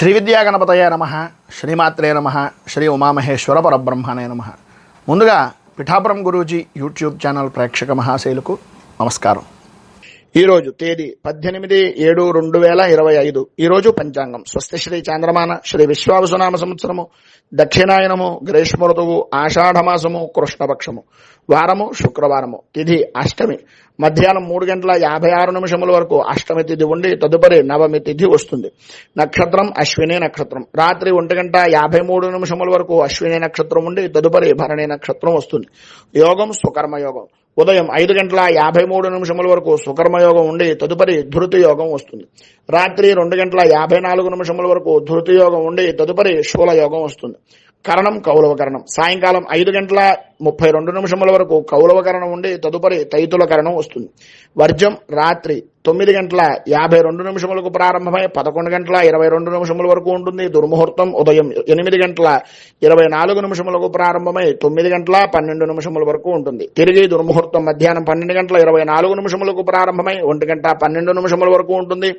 శ్రీ విద్యా గణపతయ నమః, శ్రీమాత్రే నమః, శ్రీ ఉమామహేశ్వర పరబ్రహ్మణే నమః. ముందుగా పిఠాపురం గురూజీ యూట్యూబ్ ఛానల్ ప్రేక్షక మహాశైలకు నమస్కారం. ఈరోజు తేదీ 18/7/2025. ఈరోజు పంచాంగం స్వస్తి శ్రీ చాంద్రమాన శ్రీ విశ్వావసునామ సంవత్సరము దక్షిణాయనము గ్రీష్మ ఋతువు ఆషాఢమాసము కృష్ణపక్షము వారము శుక్రవారము తిథి అష్టమి మధ్యాహ్నం 3:56 వరకు అష్టమి తిథి ఉండి తదుపరి నవమి తిథి వస్తుంది. నక్షత్రం అశ్విని నక్షత్రం. రాత్రి 1:53 వరకు అశ్విని నక్షత్రం ఉండి తదుపరి భరణి నక్షత్రం వస్తుంది. యోగం సుకర్మ యోగం. ఉదయం 5:53 వరకు సుకర్మయోగం ఉండి తదుపరి ధృతి యోగం వస్తుంది. రాత్రి 2:54 వరకు ధృతి యోగం ఉండి తదుపరి శూల యోగం వస్తుంది. కరణం కౌలవ కరణం. సాయంకాలం 5:32 వరకు కౌలవ కరణం ఉండి తదుపరి తైతుల కరణం వస్తుంది. వర్జం రాత్రి 9:52 ప్రారంభమై 11:22 వరకు ఉంటుంది. దుర్ముహూర్తం ఉదయం 8:24 ప్రారంభమై 9:12 వరకు ఉంటుంది. తిరిగి దుర్ముహూర్తం మధ్యాహ్నం 12:24 ప్రారంభమై 1:12 వరకు ఉంటుంది.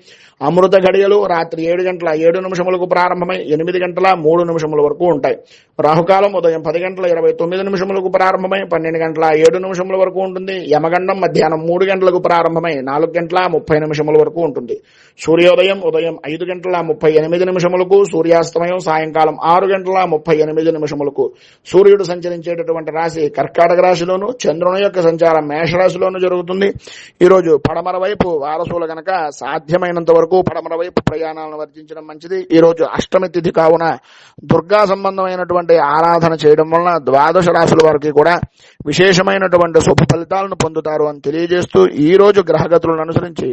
అమృత గడియలు రాత్రి 7:07 ప్రారంభమై 8:03 వరకు ఉంటాయి. రాహుకాలం ఉదయం 10:29 ప్రారంభమై 12:07 వరకు ఉంటుంది. యమగండం మధ్యాహ్నం 3 గంటలకు ప్రారంభమై 4:30 వరకు ఉంటుంది. సూర్యోదయం ఉదయం 5:38 సూర్యాస్తమయం సాయంకాలం 6:38 సూర్యుడు సంచరించేటటువంటి రాశి కర్కాటక రాశిలోను, చంద్రుని యొక్క సంచారం మేషరాశిలోను జరుగుతుంది. ఈరోజు పడమర వైపు వారసులు గనక సాధ్యమైనంత వరకు పడమర వైపు ప్రయాణాలను వర్జించడం మంచిది. ఈరోజు అష్టమి తిథి కావున దుర్గా సంబంధమైనటువంటి ఆరాధన చేయడం వలన ద్వాదశ రాశుల వారికి కూడా విశేషమైనటువంటి శుభ ఫలితాలను పొందుతారు అని తెలియజేస్తూ ఈ రోజు గ్రహగతులను అనుసరించి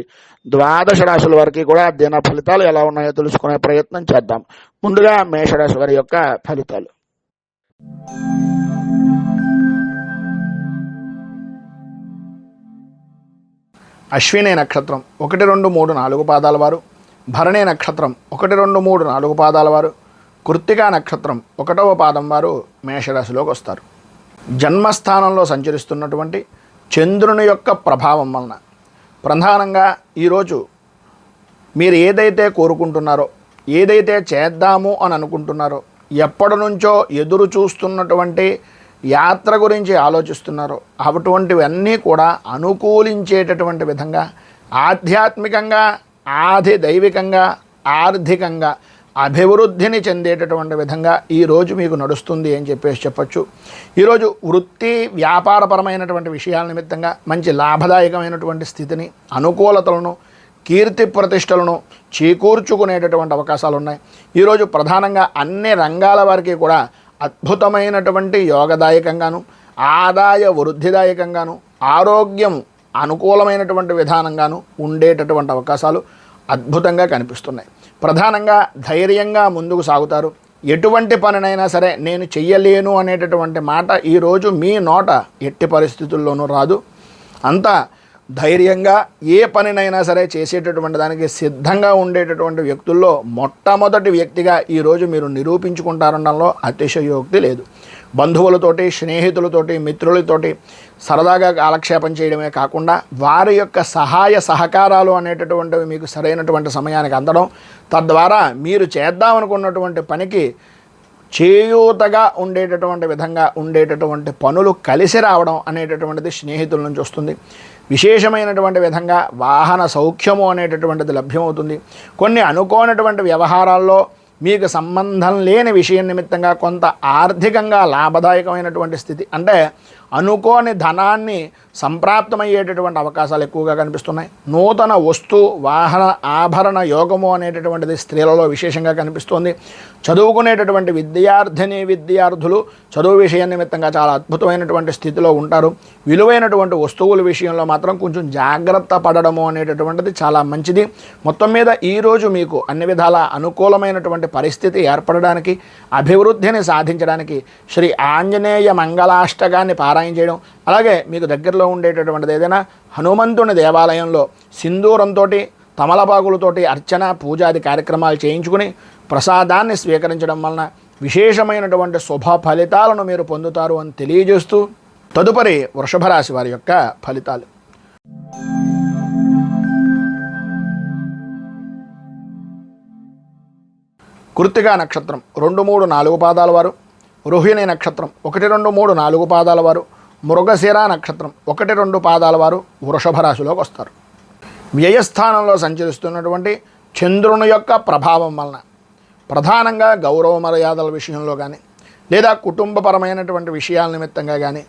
ద్వాదశ రాశుల వారికి కూడా దిన ఫలితాలు ఎలా ఉన్నాయో తెలుసుకునే ప్రయత్నం చేద్దాం. ముందుగా మేషరాశి వారి యొక్క ఫలితాలు. అశ్విని నక్షత్రం 1, 2, 3, 4 పాదాల వారు, భరణి నక్షత్రం 1, 2, 3, 4 పాదాల వారు, కృత్తికా నక్షత్రం 1వ పాదం వారు మేషరాశిలోకి వస్తారు. జన్మస్థానంలో సంచరిస్తున్నటువంటి చంద్రుని యొక్క ప్రభావం వలన ప్రధానంగా ఈరోజు మీరు ఏదైతే కోరుకుంటున్నారో, ఏదైతే చేద్దాము అని అనుకుంటున్నారో, ఎప్పటి నుంచో ఎదురు చూస్తున్నటువంటి యాత్ర గురించి ఆలోచిస్తున్నారో అటువంటివన్నీ కూడా అనుకూలించేటటువంటి విధంగా ఆధ్యాత్మికంగా, ఆది దైవికంగా, ఆర్థికంగా అభివృద్ధిని చెందేటటువంటి విధంగా ఈరోజు మీకు నడుస్తుంది అని చెప్పచ్చు. ఈరోజు వృత్తి వ్యాపారపరమైనటువంటి విషయాల నిమిత్తంగా మంచి లాభదాయకమైనటువంటి స్థితిని, అనుకూలతలను, కీర్తి ప్రతిష్టలను చేకూర్చుకునేటటువంటి అవకాశాలు ఉన్నాయి. ఈరోజు ప్రధానంగా అన్ని రంగాల వారికి కూడా అద్భుతమైనటువంటి యోగదాయకంగాను, ఆదాయ వృద్ధిదాయకంగాను, ఆరోగ్యం అనుకూలమైనటువంటి విధానంగాను ఉండేటటువంటి అవకాశాలు అద్భుతంగా కనిపిస్తున్నాయి. ప్రధానంగా ధైర్యంగా ముందుకు సాగుతారు. ఎటువంటి పనినైనా సరే నేను చెయ్యలేను అనేటటువంటి మాట ఈరోజు మీ నోట ఎట్టి పరిస్థితుల్లోనూ రాదు. అంతా ధైర్యంగా ఏ పనినైనా సరే చేసేటటువంటి దానికి సిద్ధంగా ఉండేటటువంటి వ్యక్తుల్లో మొట్టమొదటి వ్యక్తిగా ఈరోజు మీరు నిరూపించుకుంటారనడంలో అతిశయోక్తి లేదు. బంధువులతోటి, స్నేహితులతోటి, మిత్రులతోటి సరదాగా కాలక్షేపం చేయడమే కాకుండా వారి యొక్క సహాయ సహకారాలు అనేటటువంటివి మీకు సరైనటువంటి సమయానికి అందడం, తద్వారా మీరు చేద్దామనుకున్నటువంటి పనికి చేయూతగా ఉండేటటువంటి విధంగా ఉండేటటువంటి పనులు కలిసి రావడం అనేటటువంటిది స్నేహితుల నుంచి వస్తుంది. విశేషమైనటువంటి విధంగా వాహన సౌఖ్యము అనేటటువంటిది లభ్యమవుతుంది. కొన్ని అనుకోనటువంటి వ్యవహారాల్లో మీకు సంబంధం లేని విషయం నిమిత్తంగా కొంత ఆర్థికంగా లాభదాయకమైనటువంటి స్థితి, అంటే అనుకోని ధనాన్ని సంప్రాప్తమయ్యేటటువంటి అవకాశాలు ఎక్కువగా కనిపిస్తున్నాయి. నూతన వస్తు వాహన ఆభరణ యోగము అనేటటువంటిది స్త్రీలలో విశేషంగా కనిపిస్తుంది. చదువుకునేటటువంటి విద్యార్థులు చదువు విషయం నిమిత్తంగా చాలా అద్భుతమైనటువంటి స్థితిలో ఉంటారు. విలువైనటువంటి వస్తువుల విషయంలో మాత్రం కొంచెం జాగ్రత్త పడడము అనేటటువంటిది చాలా మంచిది. మొత్తం మీద ఈరోజు మీకు అన్ని విధాల అనుకూలమైనటువంటి పరిస్థితి ఏర్పడడానికి, అభివృద్ధిని సాధించడానికి శ్రీ ఆంజనేయ మంగళాష్టకాన్ని పారాయణ చేయడం, అలాగే మీకు దగ్గరలో ఉండేటటువంటిది ఏదైనా హనుమంతుని దేవాలయంలో సింధూరంతో, తమలపాకులతోటి అర్చన, పూజాది కార్యక్రమాలు చేయించుకుని ప్రసాదాన్ని స్వీకరించడం వలన విశేషమైనటువంటి శుభ ఫలితాలను మీరు పొందుతారు అని తెలియజేస్తూ తదుపరి వృషభ రాశి వారి యొక్క ఫలితాలు. కృత్తికా నక్షత్రం 2, 3, 4 పాదాల వారు, రోహిణి నక్షత్రం 1, 2, 3, 4 పాదాల వారు, మృగశిర నక్షత్రం 1, 2 పాదాల వారు వృషభ రాశిలోకి వస్తారు. వ్యయస్థానంలో సంచరిస్తున్నటువంటి చంద్రుని యొక్క ప్రభావం వలన ప్రధానంగా గౌరవ మర్యాదల విషయంలో కానీ లేదా కుటుంబపరమైనటువంటి విషయాల నిమిత్తంగా కానీ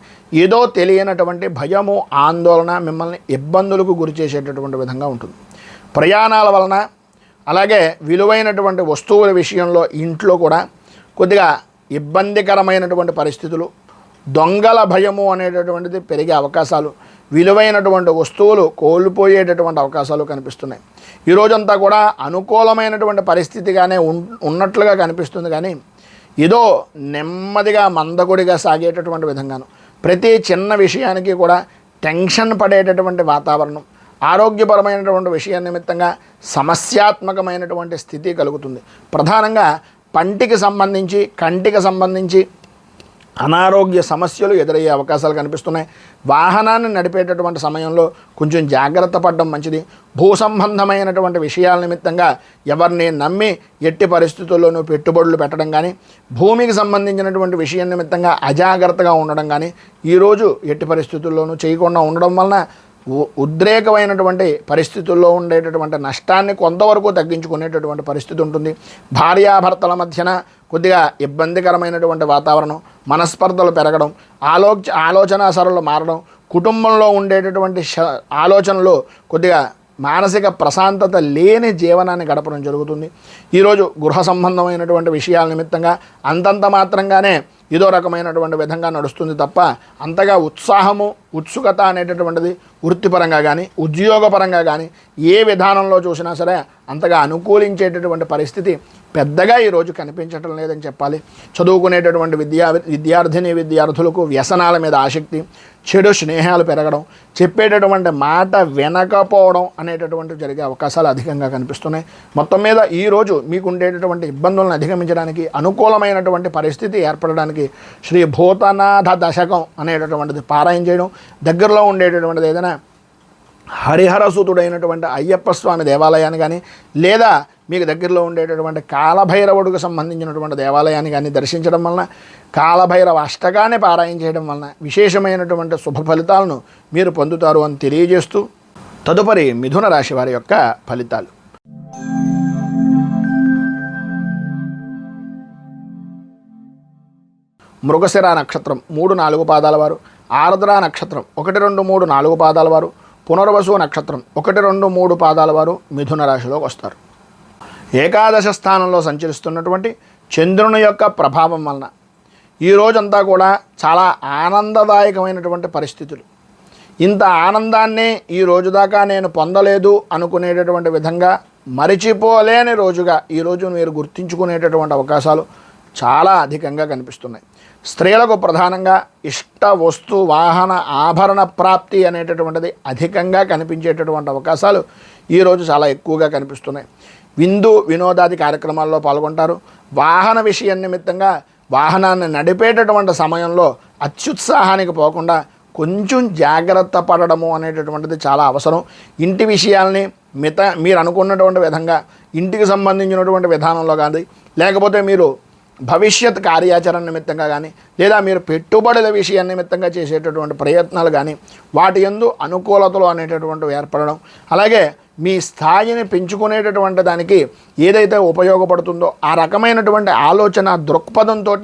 ఏదో తెలియనటువంటి భయము ఆందోళన మిమ్మల్ని ఇబ్బందులకు గురి చేసేటటువంటి విధంగా ఉంటుంది. ప్రయాణాల వలన అలాగే విలువైనటువంటి వస్తువుల విషయంలో ఇంట్లో కూడా కొద్దిగా ఇబ్బందికరమైనటువంటి పరిస్థితులు, దొంగల భయము అనేటటువంటిది పెరిగే అవకాశాలు, విలువైనటువంటి వస్తువులు కోల్పోయేటటువంటి అవకాశాలు కనిపిస్తున్నాయి. ఈ రోజంతా కూడా అనుకూలమైనటువంటి పరిస్థితిగానే ఉన్నట్లుగా కనిపిస్తుంది. కానీ ఏదో నెమ్మదిగా మందకొడిగా సాగేటటువంటి విధంగాను ప్రతి చిన్న విషయానికి కూడా టెన్షన్ పడేటటువంటి వాతావరణం, ఆరోగ్యపరమైనటువంటి విషయం నిమిత్తంగా సమస్యాత్మకమైనటువంటి స్థితి కలుగుతుంది. ప్రధానంగా పంటికి సంబంధించి కంటికి సంబంధించి అనారోగ్య సమస్యలు ఎదురయ్యే అవకాశాలు కనిపిస్తున్నాయి. వాహనాన్ని నడిపేటటువంటి సమయంలో కొంచెం జాగ్రత్త పడడం మంచిది. భూ సంబంధమైనటువంటి విషయాల నిమిత్తంగా ఎవరిని నమ్మి ఎట్టి పరిస్థితుల్లోనూ పెట్టుబడులు పెట్టడం కానీ, భూమికి సంబంధించినటువంటి విషయం నిమిత్తంగా అజాగ్రత్తగా ఉండడం కానీ ఈరోజు ఎట్టి పరిస్థితుల్లోనూ చేయకుండా ఉండడం వలన ఉద్రేకమైనటువంటి పరిస్థితుల్లో ఉండేటటువంటి నష్టాన్ని కొంతవరకు తగ్గించుకునేటటువంటి పరిస్థితి ఉంటుంది. భార్యాభర్తల మధ్యన కొద్దిగా ఇబ్బందికరమైనటువంటి వాతావరణం, మనస్పర్ధలు పెరగడం, ఆలోచన సరళలు మారడం, కుటుంబంలో ఉండేటటువంటి ఆలోచనలు కొద్దిగా మానసిక ప్రశాంతత లేని జీవనాన్ని గడపడం జరుగుతుంది. ఈరోజు గృహ సంబంధమైనటువంటి విషయాల నిమిత్తంగా అంతంత మాత్రంగానే ఏదో రకమైనటువంటి విధంగా నడుస్తుంది తప్ప అంతగా ఉత్సాహము ఉత్సుకత అనేటటువంటిది వృత్తిపరంగా కానీ ఉద్యోగపరంగా కానీ ఏ విధానంలో చూసినా సరే అంతగా అనుకూలించేటటువంటి పరిస్థితి పెద్దగా ఈరోజు కనిపించటం లేదని చెప్పాలి. చదువుకునేటటువంటి విద్యార్థిని విద్యార్థులకు వ్యసనాల మీద ఆసక్తి, చెడు స్నేహాలు పెరగడం, చెప్పేటటువంటి మాట వినకపోవడం అనేటటువంటి జరిగే అవకాశాలు అధికంగా కనిపిస్తున్నాయి. మొత్తం మీద ఈరోజు మీకు ఉండేటటువంటి ఇబ్బందులను అధిగమించడానికి అనుకూలమైనటువంటి పరిస్థితి ఏర్పడడానికి శ్రీ భూతనాథ దశకం అనేటటువంటిది పారాయణ చేయడం, దగ్గరలో ఉండేటటువంటిది ఏదైనా హరిహరసుతుడైనటువంటి అయ్యప్ప స్వామి దేవాలయాన్ని కానీ లేదా మీకు దగ్గరలో ఉండేటటువంటి కాలభైరవుడికి సంబంధించినటువంటి దేవాలయాన్ని కానీ దర్శించడం వలన, కాలభైరవ అష్టకాన్ని పారాయణ చేయడం వలన విశేషమైనటువంటి శుభ ఫలితాలను మీరు పొందుతారు అని తెలియజేస్తూ తదుపరి మిథున రాశి వారి యొక్క ఫలితాలు. మృగశిర నక్షత్రం 3, 4 పాదాల వారు, ఆర్ద్ర నక్షత్రం 1, 2, 3, 4 పాదాల వారు, పునర్వసు నక్షత్రం 1, 2, 3 పాదాల వారు మిథున రాశిలోకి వస్తారు. ఏకాదశ స్థానంలో సంచరిస్తున్నటువంటి చంద్రుని యొక్క ప్రభావం వలన ఈ రోజంతా కూడా చాలా ఆనందదాయకమైనటువంటి పరిస్థితులు. ఇంత ఆనందాన్ని ఈ రోజు దాకా నేను పొందలేదు అనుకునేటటువంటి విధంగా మరిచిపోలేని రోజుగా ఈరోజు మీరు గుర్తించుకునేటటువంటి అవకాశాలు చాలా అధికంగా కనిపిస్తున్నాయి. స్త్రీలకు ప్రధానంగా ఇష్ట వస్తు వాహన ఆభరణ ప్రాప్తి అనేటటువంటిది అధికంగా కనిపించేటటువంటి అవకాశాలు ఈరోజు చాలా ఎక్కువగా కనిపిస్తున్నాయి. విందు వినోదాది కార్యక్రమాల్లో పాల్గొంటారు. వాహన విషయం నిమిత్తంగా వాహనాన్ని నడిపేటటువంటి సమయంలో అత్యుత్సాహానికి పోకుండా కొంచెం జాగ్రత్త పడడము అనేటటువంటిది చాలా అవసరం. ఇంటి విషయాల్ని మీరు అనుకున్నటువంటి విధంగా ఇంటికి సంబంధించినటువంటి విధానంలో కానీ లేకపోతే మీరు భవిష్యత్ కార్యాచరణ నిమిత్తంగా కానీ లేదా మీరు పెట్టుబడుల విషయం నిమిత్తంగా చేసేటటువంటి ప్రయత్నాలు కానీ వాటి యందు అనుకూలతలు అనేటటువంటివి ఏర్పడడం, అలాగే మీ స్థాయిని పెంచుకునేటటువంటి దానికి ఏదైతే ఉపయోగపడుతుందో ఆ రకమైనటువంటి ఆలోచన దృక్పథంతో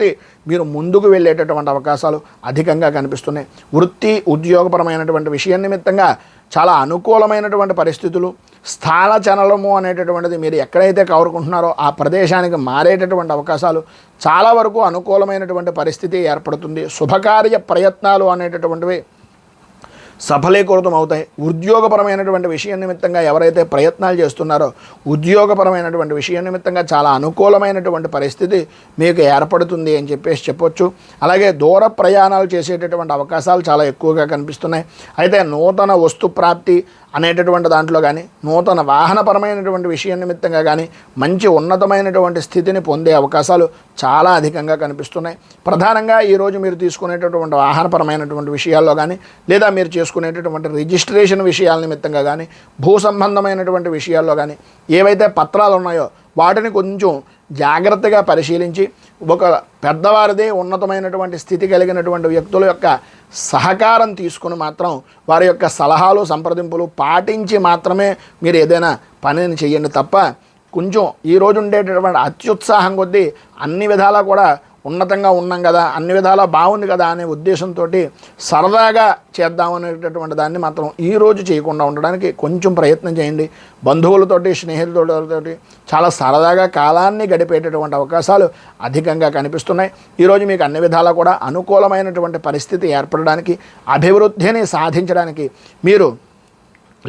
మీరు ముందుకు వెళ్ళేటటువంటి అవకాశాలు అధికంగా కనిపిస్తున్నాయి. వృత్తి ఉద్యోగపరమైనటువంటి విషయం నిమిత్తంగా చాలా అనుకూలమైనటువంటి పరిస్థితులు, స్థాన చలనము అనేటటువంటిది మీరు ఎక్కడైతే కోరుకుంటున్నారో ఆ ప్రదేశానికి మారేటటువంటి అవకాశాలు చాలా వరకు అనుకూలమైనటువంటి పరిస్థితి ఏర్పడుతుంది. శుభకార్య ప్రయత్నాలు అనేటటువంటివి సఫలీకృతం అవుతాయి. ఉద్యోగపరమైనటువంటి విషయం నిమిత్తంగా ఎవరైతే ప్రయత్నాలు చేస్తున్నారో ఉద్యోగపరమైనటువంటి విషయం నిమిత్తంగా చాలా అనుకూలమైనటువంటి పరిస్థితి మీకు ఏర్పడుతుంది అని చెప్పొచ్చు. అలాగే దూర ప్రయాణాలు చేసేటటువంటి అవకాశాలు చాలా ఎక్కువగా కనిపిస్తున్నాయి. అయితే నూతన వస్తు ప్రాప్తి అనేటటువంటి దాంట్లో కానీ నూతన వాహనపరమైనటువంటి విషయం నిమిత్తంగా కానీ మంచి ఉన్నతమైనటువంటి స్థితిని పొందే అవకాశాలు చాలా అధికంగా కనిపిస్తున్నాయి. ప్రధానంగా ఈరోజు మీరు తీసుకునేటటువంటి వాహనపరమైనటువంటి విషయాల్లో కానీ లేదా మీరు చేసుకునేటటువంటి రిజిస్ట్రేషన్ విషయాల నిమిత్తంగా కానీ భూ సంబంధమైనటువంటి విషయాల్లో కానీ ఏవైతే పత్రాలు ఉన్నాయో వాటిని కొంచెం జాగ్రత్తగా పరిశీలించి ఒక పెద్దవారిదే ఉన్నతమైనటువంటి స్థితి కలిగినటువంటి వ్యక్తుల యొక్క సహకారం తీసుకుని మాత్రం వారి యొక్క సలహాలు సంప్రదింపులు పాటించి మాత్రమే మీరు ఏదైనా పనిని చేయండి తప్ప కొంచెం ఈరోజు ఉండేటటువంటి అత్యుత్సాహం కొద్దీ అన్ని విధాలా కూడా ఉన్నతంగా ఉన్నాం కదా, అన్ని విధాలా బాగుంది కదా అనే ఉద్దేశంతో సరదాగా చేద్దామనేటటువంటి దాన్ని మాత్రం ఈరోజు చేయకుండా ఉండడానికి కొంచెం ప్రయత్నం చేయండి. బంధువులతోటి స్నేహితులతోటి చాలా సరదాగా కాలాన్ని గడిపేటటువంటి అవకాశాలు అధికంగా కనిపిస్తున్నాయి. ఈరోజు మీకు అన్ని విధాలా కూడా అనుకూలమైనటువంటి పరిస్థితి ఏర్పడడానికి, అభివృద్ధిని సాధించడానికి మీరు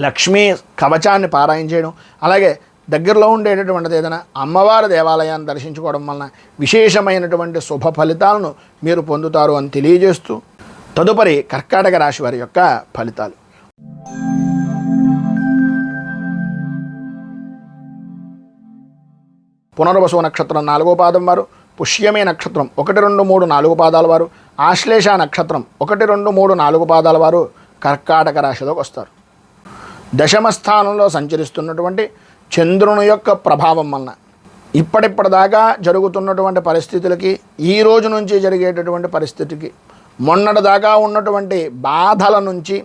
లక్ష్మీ కవచాన్ని పారాయణ చేయడం, అలాగే దగ్గరలో ఉండేటటువంటిది ఏదైనా అమ్మవారి దేవాలయాన్ని దర్శించుకోవడం వలన విశేషమైనటువంటి శుభ ఫలితాలను మీరు పొందుతారు అని తెలియజేస్తూ తదుపరి కర్కాటక రాశి వారి యొక్క ఫలితాలు. పునర్వసు నక్షత్రం 4వ పాదం వారు, పుష్యమే నక్షత్రం 1, 2, 3, 4 పాదాల వారు, ఆశ్లేష నక్షత్రం 1, 2, 3, 4 పాదాల వారు కర్కాటక రాశిలోకి వస్తారు. దశమ స్థానంలో సంచరిస్తున్నటువంటి చంద్రుని యొక్క ప్రభావం వలన ఇప్పటిదాకా జరుగుతున్నటువంటి పరిస్థితులకి, ఈ రోజు నుంచి జరిగేటటువంటి పరిస్థితికి, మొన్నటిదాకా ఉన్నటువంటి బాధల నుంచి,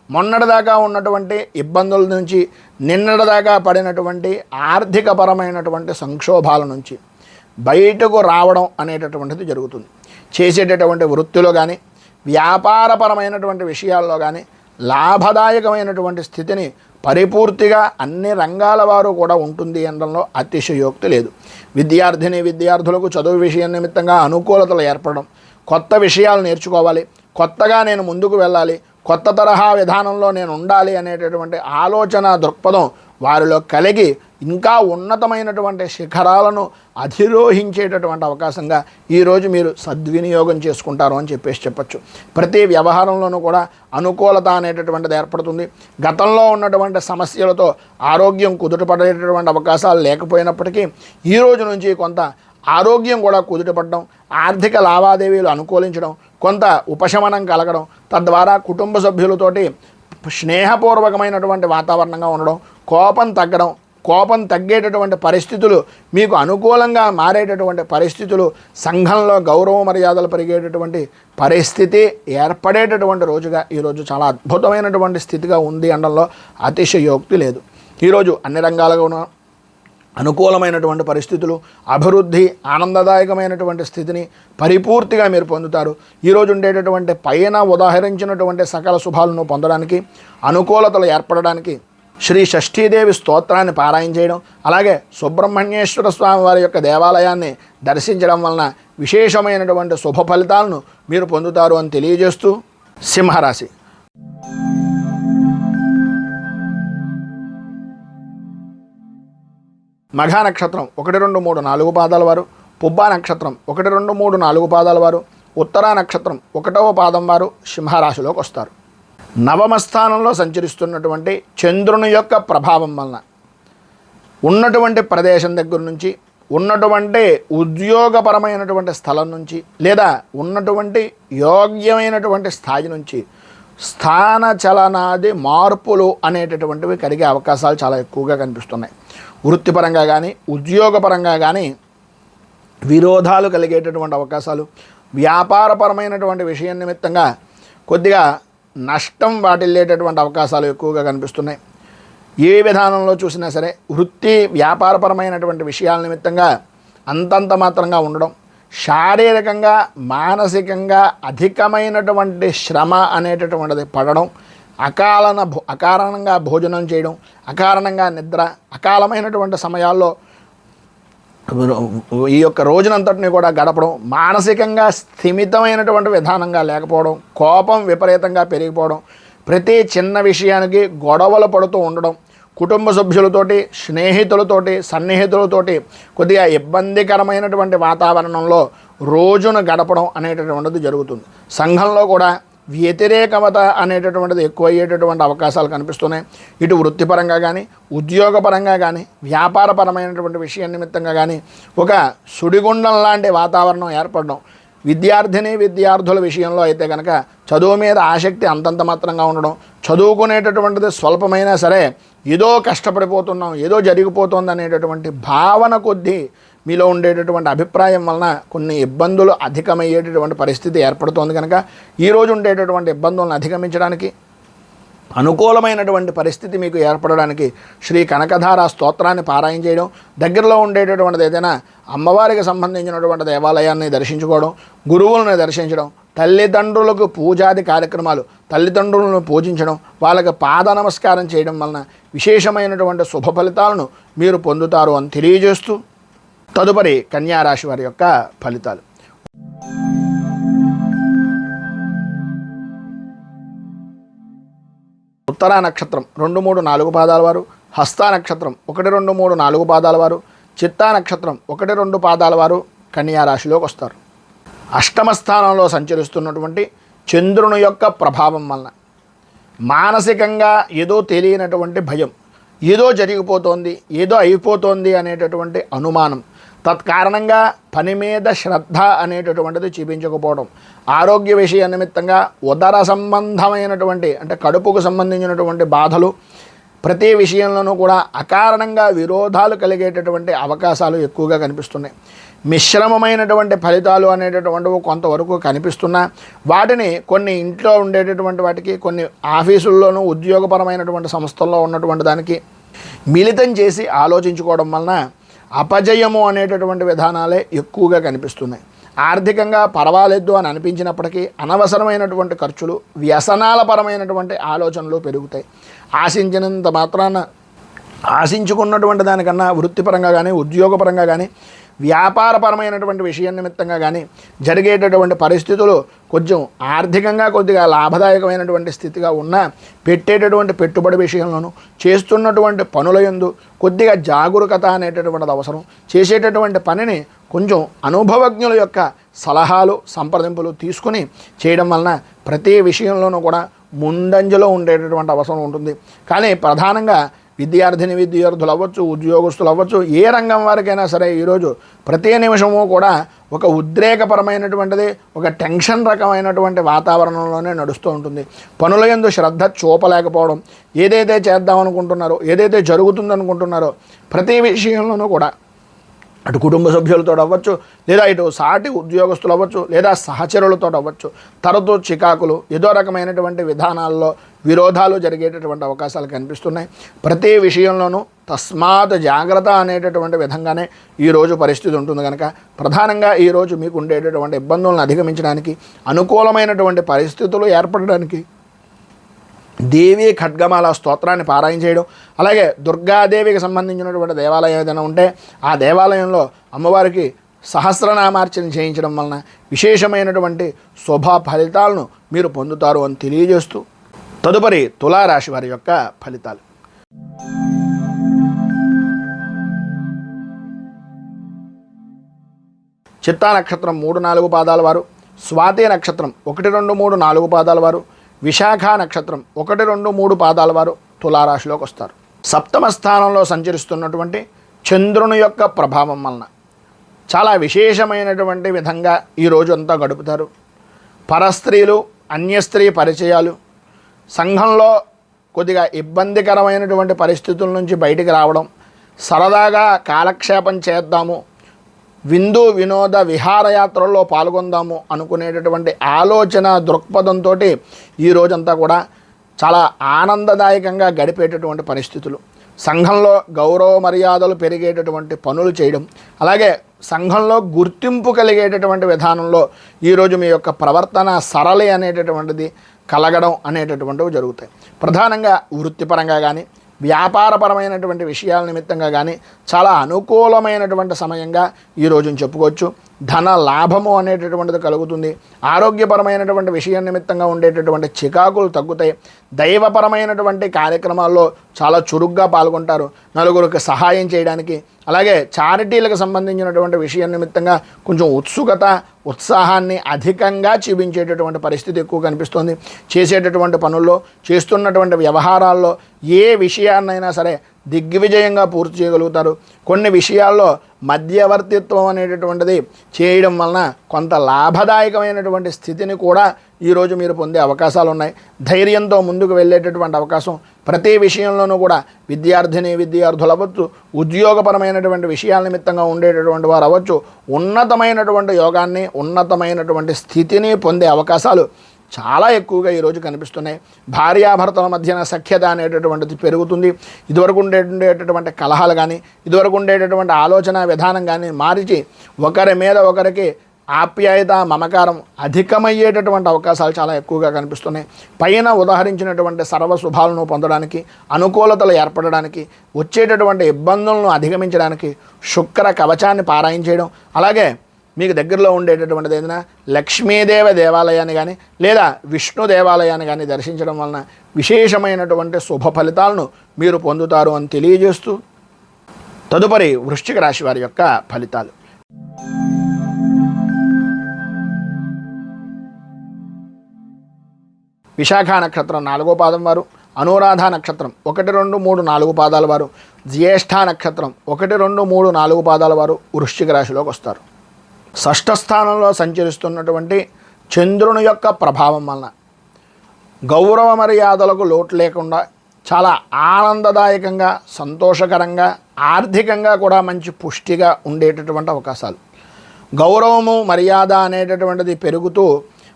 మొన్నటిదాకా ఉన్నటువంటి ఇబ్బందుల నుంచి, నిన్నటిదాకా పడినటువంటి ఆర్థికపరమైనటువంటి సంక్షోభాల నుంచి బయటకు రావడం అనేటటువంటిది జరుగుతుంది. చేసేటటువంటి వృత్తిలో కానీ, వ్యాపారపరమైనటువంటి విషయాల్లో కానీ లాభదాయకమైనటువంటి స్థితిని పరిపూర్తిగా అన్ని రంగాల వారు కూడా ఉంటుంది అనడంలో అతిశయోక్తి లేదు. విద్యార్థులకు చదువు విషయం నిమిత్తంగా అనుకూలతలు ఏర్పడడం, కొత్త విషయాలు నేర్చుకోవాలి, కొత్తగా నేను ముందుకు వెళ్ళాలి, కొత్త తరహా విధానంలో నేను ఉండాలి అనేటటువంటి ఆలోచన దృక్పథం వారిలో కలిగి ఇంకా ఉన్నతమైనటువంటి శిఖరాలను అధిరోహించేటటువంటి అవకాశంగా ఈరోజు మీరు సద్వినియోగం చేసుకుంటారు అని చెప్పచ్చు. ప్రతి వ్యవహారంలోనూ కూడా అనుకూలత అనేటటువంటిది ఏర్పడుతుంది. గతంలో ఉన్నటువంటి సమస్యలతో ఆరోగ్యం కుదుటపడేటటువంటి అవకాశాలు లేకపోయినప్పటికీ ఈ రోజు నుంచి కొంత ఆరోగ్యం కూడా కుదుటపడడం, ఆర్థిక లావాదేవీలు అనుకూలించడం, కొంత ఉపశమనం కలగడం, తద్వారా కుటుంబ సభ్యులతోటి స్నేహపూర్వకమైనటువంటి వాతావరణంగా ఉండడం, కోపం తగ్గడం, కోపం తగ్గేటటువంటి పరిస్థితులు, మీకు అనుకూలంగా మారేటటువంటి పరిస్థితులు, సంఘంలో గౌరవ మర్యాదలు పెరిగేటటువంటి పరిస్థితి ఏర్పడేటటువంటి రోజుగా ఈరోజు చాలా అద్భుతమైనటువంటి స్థితిగా ఉంది అనడంలో అతిశయోక్తి లేదు. ఈరోజు అన్ని రంగాలుగా అనుకూలమైనటువంటి పరిస్థితులు, అభివృద్ధి, ఆనందదాయకమైనటువంటి స్థితిని పరిపూర్తిగా మీరు పొందుతారు. ఈరోజు ఉండేటటువంటి పైన ఉదాహరించినటువంటి సకల శుభాలను పొందడానికి, అనుకూలతలు ఏర్పడడానికి శ్రీ షష్ఠీదేవి స్తోత్రాన్ని పారాయణ చేయడం, అలాగే సుబ్రహ్మణ్యేశ్వర స్వామి వారి యొక్క దేవాలయాన్ని దర్శించడం వలన విశేషమైనటువంటి శుభ ఫలితాలను మీరు పొందుతారు అని తెలియజేస్తూ సింహరాశి. మఘా నక్షత్రం 1, 2, 3, 4 పాదాల వారు, పుబ్బా నక్షత్రం 1, 2, 3, 4 పాదాల వారు, ఉత్తరా నక్షత్రం 1వ పాదం వారు సింహరాశిలోకి వస్తారు. నవమ స్థానంలో సంచరిస్తున్నటువంటి చంద్రుని యొక్క ప్రభావం వలన ఉన్నటువంటి ప్రదేశం దగ్గర నుంచి, ఉన్నటువంటి ఉద్యోగపరమైనటువంటి స్థలం నుంచి, లేదా ఉన్నటువంటి యోగ్యమైనటువంటి స్థాయి నుంచి స్థాన చలనాది మార్పులు అనేటటువంటివి కలిగే అవకాశాలు చాలా ఎక్కువగా కనిపిస్తున్నాయి. వృత్తిపరంగా కానీ, ఉద్యోగపరంగా కానీ విరోధాలు కలిగేటటువంటి అవకాశాలు, వ్యాపారపరమైనటువంటి విషయం నిమిత్తంగా కొద్దిగా నష్టం వాటిల్లేటటువంటి అవకాశాలు ఎక్కువగా కనిపిస్తున్నాయి. ఏ విధానంలో చూసినా సరే వృత్తి వ్యాపారపరమైనటువంటి విషయాల నిమిత్తంగా అంతంత మాత్రంగా ఉండడం, శారీరకంగా మానసికంగా అధికమైనటువంటి శ్రమ అనేటటువంటిది పడడం, అకారణంగా భోజనం చేయడం, అకారణంగా నిద్ర, అకాలమైనటువంటి సమయాల్లో ఈ యొక్క రోజునంతటిని కూడా గడపడం, మానసికంగా స్థిమితమైనటువంటి విధానంగా లేకపోవడం, కోపం విపరీతంగా పెరిగిపోవడం, ప్రతి చిన్న విషయానికి గొడవలు పడుతూ ఉండడం, కుటుంబ సభ్యులతోటి, స్నేహితులతోటి, సన్నిహితులతోటి కొద్దిగా ఇబ్బందికరమైనటువంటి వాతావరణంలో రోజును గడపడం అనేటటువంటిది జరుగుతుంది. సంఘంలో కూడా వ్యతిరేకత అనేటటువంటిది ఎక్కువ అయ్యేటటువంటి అవకాశాలు కనిపిస్తున్నాయి. ఇటు వృత్తిపరంగా కానీ, ఉద్యోగపరంగా కానీ, వ్యాపారపరమైనటువంటి విషయం నిమిత్తంగా కానీ ఒక సుడిగుండం లాంటి వాతావరణం ఏర్పడడం, విద్యార్థుల విషయంలో అయితే కనుక చదువు మీద ఆసక్తి అంతంత మాత్రంగా ఉండడం, చదువుకునేటటువంటిది స్వల్పమైనా సరే ఏదో కష్టపడిపోతున్నాం, ఏదో జరిగిపోతుంది అనేటటువంటి భావన కొద్దీ మీలో ఉండేటటువంటి అభిప్రాయం వలన కొన్ని ఇబ్బందులు అధికమయ్యేటటువంటి పరిస్థితి ఏర్పడుతోంది కనుక ఈరోజు ఉండేటటువంటి ఇబ్బందులను అధిగమించడానికి అనుకూలమైనటువంటి పరిస్థితి మీకు ఏర్పడడానికి శ్రీ కనకధార స్తోత్రాన్ని పారాయణ చేయడం, దగ్గరలో ఉండేటటువంటిది ఏదైనా అమ్మవారికి సంబంధించినటువంటి దేవాలయాన్ని దర్శించుకోవడం, గురువులను దర్శించడం, తల్లిదండ్రులకు పూజాది కార్యక్రమాలు, తల్లిదండ్రులను పూజించడం, వాళ్ళకి పాద నమస్కారం చేయడం వలన విశేషమైనటువంటి శుభ ఫలితాలను మీరు పొందుతారు అని తెలియజేస్తూ తదుపరి కన్యారాశి వారి యొక్క ఫలితాలు. ఉత్తరా నక్షత్రం 2, 3, 4 పాదాల వారు, హస్తా నక్షత్రం 1, 2, 3, 4 పాదాల వారు, చిత్తా నక్షత్రం 1, 2 పాదాల వారు కన్యారాశిలోకి వస్తారు. అష్టమ స్థానంలో సంచరిస్తున్నటువంటి చంద్రుని యొక్క ప్రభావం వలన మానసికంగా ఏదో తెలియనటువంటి భయం, ఏదో జరిగిపోతోంది, ఏదో అయిపోతోంది అనేటటువంటి అనుమానం, తత్కారణంగా పని మీద శ్రద్ధ అనేటటువంటిది చూపించకపోవడం, ఆరోగ్య విషయ నిమిత్తంగా ఉదర సంబంధమైనటువంటి అంటే కడుపుకు సంబంధించినటువంటి బాధలు, ప్రతి విషయంలోనూ కూడా అకారణంగా విరోధాలు కలిగేటటువంటి అవకాశాలు ఎక్కువగా కనిపిస్తున్నాయి. మిశ్రమమైనటువంటి ఫలితాలు అనేటటువంటివి కొంతవరకు కనిపిస్తున్నా వాటిని కొన్ని ఇంట్లో ఉండేటటువంటి వాటికి, కొన్ని ఆఫీసుల్లోనూ ఉద్యోగపరమైనటువంటి సంస్థల్లో ఉన్నటువంటి దానికి మిళితం చేసి ఆలోచించుకోవడం వలన అపజయము అనేటటువంటి విధానాలే ఎక్కువగా కనిపిస్తున్నాయి. ఆర్థికంగా పర్వాలేదు అని అనిపించినప్పటికీ అనవసరమైనటువంటి ఖర్చులు, వ్యసనాల పరమైనటువంటి ఆలోచనలు పెరుగుతాయి. ఆశించినంత మాత్రాన ఆశించుకున్నటువంటి దానికన్నా వృత్తిపరంగా కానీ ఉద్యోగపరంగా కానీ వ్యాపారపరమైనటువంటి విషయం నిమిత్తంగా కానీ జరిగేటటువంటి పరిస్థితులు కొంచెం ఆర్థికంగా కొద్దిగా లాభదాయకమైనటువంటి స్థితిగా ఉన్నా పెట్టేటటువంటి పెట్టుబడి విషయంలోనూ చేస్తున్నటువంటి పనుల యందు కొద్దిగా జాగరూకత అనేటటువంటిది అవసరం. చేసేటటువంటి పనిని కొంచెం అనుభవజ్ఞుల యొక్క సలహాలు సంప్రదింపులు తీసుకుని చేయడం వలన ప్రతి విషయంలోనూ కూడా ముందంజలో ఉండేటటువంటి అవసరం ఉంటుంది. కానీ ప్రధానంగా విద్యార్థులు అవ్వచ్చు, ఉద్యోగస్తులు అవ్వచ్చు, ఏ రంగం వారికైనా సరే ఈరోజు ప్రతి నిమిషము కూడా ఒక ఉద్రేకపరమైనటువంటిది, ఒక టెన్షన్ రకమైనటువంటి వాతావరణంలోనే నడుస్తూ ఉంటుంది. పనుల యందు శ్రద్ధ చూపలేకపోవడం, ఏదైతే చేద్దామనుకుంటున్నారో, ఏదైతే జరుగుతుందనుకుంటున్నారో ప్రతి విషయంలోనూ కూడా అటు కుటుంబ సభ్యులతో అవ్వచ్చు, లేదా ఇటు సాటి ఉద్యోగస్తులు అవ్వచ్చు, లేదా సహచరులతో అవ్వచ్చు, తరచూ చికాకులు, ఏదో రకమైనటువంటి విధానాల్లో విరోధాలు జరిగేటటువంటి అవకాశాలు కనిపిస్తున్నాయి. ప్రతి విషయంలోనూ తస్మాత్ జాగ్రత్త అనేటటువంటి విధంగానే ఈరోజు పరిస్థితి ఉంటుంది కనుక ప్రధానంగా ఈరోజు మీకు ఉండేటటువంటి ఇబ్బందులను అధిగమించడానికి, అనుకూలమైనటువంటి పరిస్థితులు ఏర్పడడానికి దేవీ ఖడ్గమాల స్తోత్రాన్ని పారాయణ చేయడం, అలాగే దుర్గాదేవికి సంబంధించినటువంటి దేవాలయం ఏదైనా ఉంటే ఆ దేవాలయంలో అమ్మవారికి సహస్రనామార్చన చేయించడం వలన విశేషమైనటువంటి శుభ ఫలితాలను మీరు పొందుతారు అని తెలియజేస్తూ తదుపరి తులారాశి వారి యొక్క ఫలితాలు. చిత్తా నక్షత్రం 3, 4 పాదాల వారు, స్వాతి నక్షత్రం 1, 2, 3, 4 పాదాల వారు, విశాఖ నక్షత్రం 1, 2, 3 పాదాల వారు తులారాశిలోకి వస్తారు. సప్తమ స్థానంలో సంచరిస్తున్నటువంటి చంద్రుని యొక్క ప్రభావం వలన చాలా విశేషమైనటువంటి విధంగా ఈరోజు అంతా గడుపుతారు. పరస్త్రీలు, అన్యస్త్రీ పరిచయాలు, సంఘంలో కొద్దిగా ఇబ్బందికరమైనటువంటి పరిస్థితుల నుంచి బయటికి రావడం, సరదాగా కాలక్షేపం చేద్దాము, విందు వినోద విహారయాత్రల్లో పాల్గొందాము అనుకునేటటువంటి ఆలోచన దృక్పథంతో ఈ రోజంతా కూడా చాలా ఆనందదాయకంగా గడిపేటటువంటి పరిస్థితులు, సంఘంలో గౌరవ మర్యాదలు పెరిగేటటువంటి పనులు చేయడం, అలాగే సంఘంలో గుర్తింపు కలిగేటటువంటి విధానంలో ఈరోజు మీ యొక్క ప్రవర్తన సరళి అనేటటువంటిది కలగడం అనేటటువంటివి జరుగుతాయి. ప్రధానంగా వృత్తిపరంగా కానీ వ్యాపారపరమైనటువంటి విషయాల నిమిత్తంగా కానీ చాలా అనుకూలమైనటువంటి సమయంగా ఈరోజు చెప్పుకోవచ్చు. ధన లాభము అనేటటువంటిది కలుగుతుంది. ఆరోగ్యపరమైనటువంటి విషయం నిమిత్తంగా ఉండేటటువంటి చికాకులు తగ్గుతాయి. దైవపరమైనటువంటి కార్యక్రమాల్లో చాలా చురుగ్గా పాల్గొంటారు. నలుగురికి సహాయం చేయడానికి, అలాగే చారిటీలకు సంబంధించినటువంటి విషయం నిమిత్తంగా కొంచెం ఉత్సుకత ఉత్సాహాన్ని అధికంగా చూపించేటటువంటి పరిస్థితి ఎక్కువ కనిపిస్తుంది. చేసేటటువంటి పనుల్లో, చేస్తున్నటువంటి వ్యవహారాల్లో ఏ విషయాన్నైనా సరే దిగ్విజయంగా పూర్తి చేయగలుగుతారు. కొన్ని విషయాల్లో మధ్యవర్తిత్వం అనేటటువంటిది చేయడం వలన కొంత లాభదాయకమైనటువంటి స్థితిని కూడా ఈరోజు మీరు పొందే అవకాశాలు ఉన్నాయి. ధైర్యంతో ముందుకు వెళ్ళేటటువంటి అవకాశం ప్రతి విషయంలోనూ కూడా విద్యార్థులు అవ్వచ్చు, ఉద్యోగపరమైనటువంటి విషయాల నిమిత్తంగా ఉండేటటువంటి వారు అవ్వచ్చు, ఉన్నతమైనటువంటి యోగాన్ని ఉన్నతమైనటువంటి స్థితిని పొందే అవకాశాలు చాలా ఎక్కువగా ఈరోజు కనిపిస్తున్నాయి. భార్యాభర్తల మధ్యన సఖ్యత అనేటటువంటిది పెరుగుతుంది. ఇదివరకు ఉండేటటువంటి కలహాలు కానీ ఇదివరకు ఉండేటటువంటి ఆలోచన విధానం కానీ మార్చి ఒకరి మీద ఒకరికి ఆప్యాయత మమకారం అధికమయ్యేటటువంటి అవకాశాలు చాలా ఎక్కువగా కనిపిస్తున్నాయి. పైన ఉదాహరించినటువంటి సర్వశుభాలను పొందడానికి, అనుకూలతలు ఏర్పడడానికి, వచ్చేటటువంటి ఇబ్బందులను అధిగమించడానికి శుక్ర కవచాన్ని పారాయణ చేయడం, అలాగే మీకు దగ్గరలో ఉండేటటువంటిది ఏదైనా లక్ష్మీదేవ దేవాలయాన్ని కానీ లేదా విష్ణు దేవాలయాన్ని కానీ దర్శించడం వలన విశేషమైనటువంటి శుభ ఫలితాలను మీరు పొందుతారు అని తెలియజేస్తూ తదుపరి వృశ్చిక రాశి వారి యొక్క ఫలితాలు. విశాఖ నక్షత్రం 4వ పాదం వారు, అనురాధ నక్షత్రం 1, 2, 3, 4 పాదాల వారు, జ్యేష్ఠ నక్షత్రం 1, 2, 3, 4 పాదాల వారు వృశ్చిక రాశిలోకి వస్తారు. షష్ఠ స్థానంలో సంచరిస్తున్నటువంటి చంద్రుని యొక్క ప్రభావం వలన గౌరవ మర్యాదలకు లోటు లేకుండా చాలా ఆనందదాయకంగా, సంతోషకరంగా, ఆర్థికంగా కూడా మంచి పుష్టిగా ఉండేటటువంటి అవకాశాలు. గౌరవము మర్యాద అనేటటువంటిది పెరుగుతూ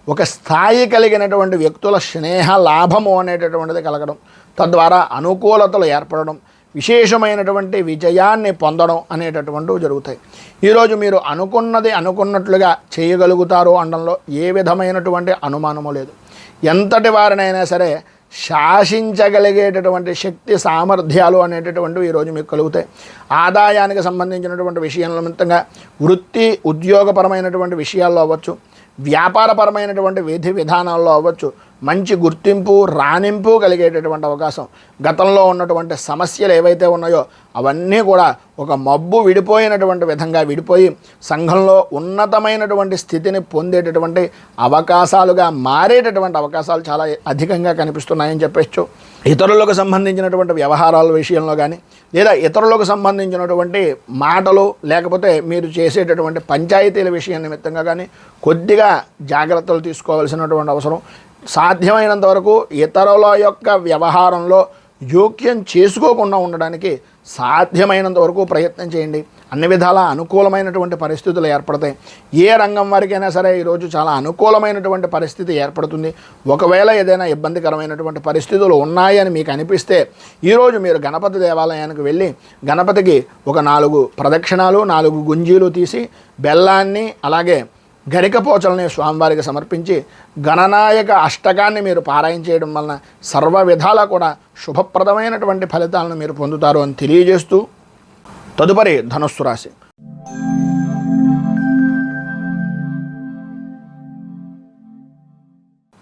ఒక స్థాయి కలిగినటువంటి వ్యక్తుల స్నేహ లాభము అనేటటువంటిది కలగడం, తద్వారా అనుకూలతలు ఏర్పడడం, విశేషమైనటువంటి విజయాన్ని పొందడం అనేటటువంటివి జరుగుతాయి. ఈరోజు మీరు అనుకున్నది అనుకున్నట్లుగా చేయగలుగుతారు అనడంలో ఏ విధమైనటువంటి అనుమానము లేదు. ఎంతటి వారినైనా సరే శాసించగలిగేటటువంటి శక్తి సామర్థ్యాలు అనేటటువంటివి ఈరోజు మీకు కలుగుతాయి. ఆదాయానికి సంబంధించినటువంటి విషయంలో నిమిత్తంగా వృత్తి ఉద్యోగపరమైనటువంటి విషయాల్లో అవ్వచ్చు, వ్యాపారపరమైనటువంటి విధి విధానాల్లో అవ్వచ్చు, మంచి గుర్తింపు రాణింపు కలిగేటటువంటి అవకాశం. గతంలో ఉన్నటువంటి సమస్యలు ఏవైతే ఉన్నాయో అవన్నీ కూడా ఒక మబ్బు విడిపోయినటువంటి విధంగా విడిపోయి సంఘంలో ఉన్నతమైనటువంటి స్థితిని పొందేటటువంటి అవకాశాలుగా మారేటటువంటి అవకాశాలు చాలా అధికంగా కనిపిస్తున్నాయని చెప్పచ్చు. ఇతరులకు సంబంధించినటువంటి వ్యవహారాల విషయంలో కానీ లేదా ఇతరులకు సంబంధించినటువంటి మాటలు లేకపోతే మీరు చేసేటటువంటి పంచాయతీల విషయం నిమిత్తంగా కానీ కొద్దిగా జాగ్రత్తలు తీసుకోవాల్సినటువంటి అవసరం. సాధ్యమైనంత వరకు ఇతరుల యొక్క వ్యవహారంలో జోక్యం చేసుకోకుండా ఉండడానికి సాధ్యమైనంత వరకు ప్రయత్నం చేయండి. అన్ని విధాలా అనుకూలమైనటువంటి పరిస్థితులు ఏర్పడతాయి. ఏ రంగం వారికైనా సరే ఈరోజు చాలా అనుకూలమైనటువంటి పరిస్థితి ఏర్పడుతుంది. ఒకవేళ ఏదైనా ఇబ్బందికరమైనటువంటి పరిస్థితులు ఉన్నాయని మీకు అనిపిస్తే ఈరోజు మీరు గణపతి దేవాలయానికి వెళ్ళి గణపతికి ఒక 4 ప్రదక్షిణాలు 4 గుంజీలు తీసి బెల్లాన్ని అలాగే గరికపోచల్ని స్వామివారికి సమర్పించి గణనాయక అష్టకాన్ని మీరు పారాయణ చేయడం వలన సర్వ విధాలా కూడా శుభప్రదమైనటువంటి ఫలితాలను మీరు పొందుతారు అని తెలియజేస్తూ తదుపరి ధనుస్సు రాశి.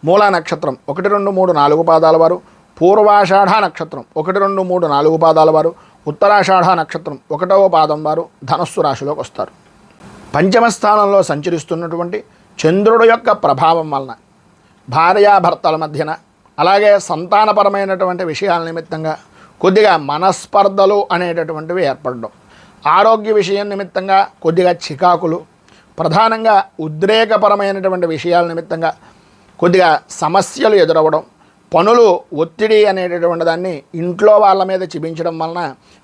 మూలా నక్షత్రం 1, 2, 3, 4 పాదాల వారు, పూర్వాషాఢ నక్షత్రం 1, 2, 3, 4 పాదాల వారు, ఉత్తరాషాఢ నక్షత్రం 1వ పాదం వారు ధనుస్సు రాశిలోకి వస్తారు. పంచమ స్థానంలో సంచరిస్తున్నటువంటి చంద్రుడు యొక్క ప్రభావం వలన భార్యాభర్తల మధ్యన అలాగే సంతానపరమైనటువంటి విషయాల నిమిత్తంగా కొద్దిగా మనస్పర్ధలు అనేటటువంటివి ఏర్పడడం, ఆరోగ్య విషయం నిమిత్తంగా కొద్దిగా చికాకులు, ప్రధానంగా ఉద్రేకపరమైనటువంటి విషయాల నిమిత్తంగా కొద్దిగా సమస్యలు ఎదురవ్వడం, పనులు ఒత్తిడి అనేటటువంటి దాన్ని ఇంట్లో వాళ్ళ మీద చూపించడం వలన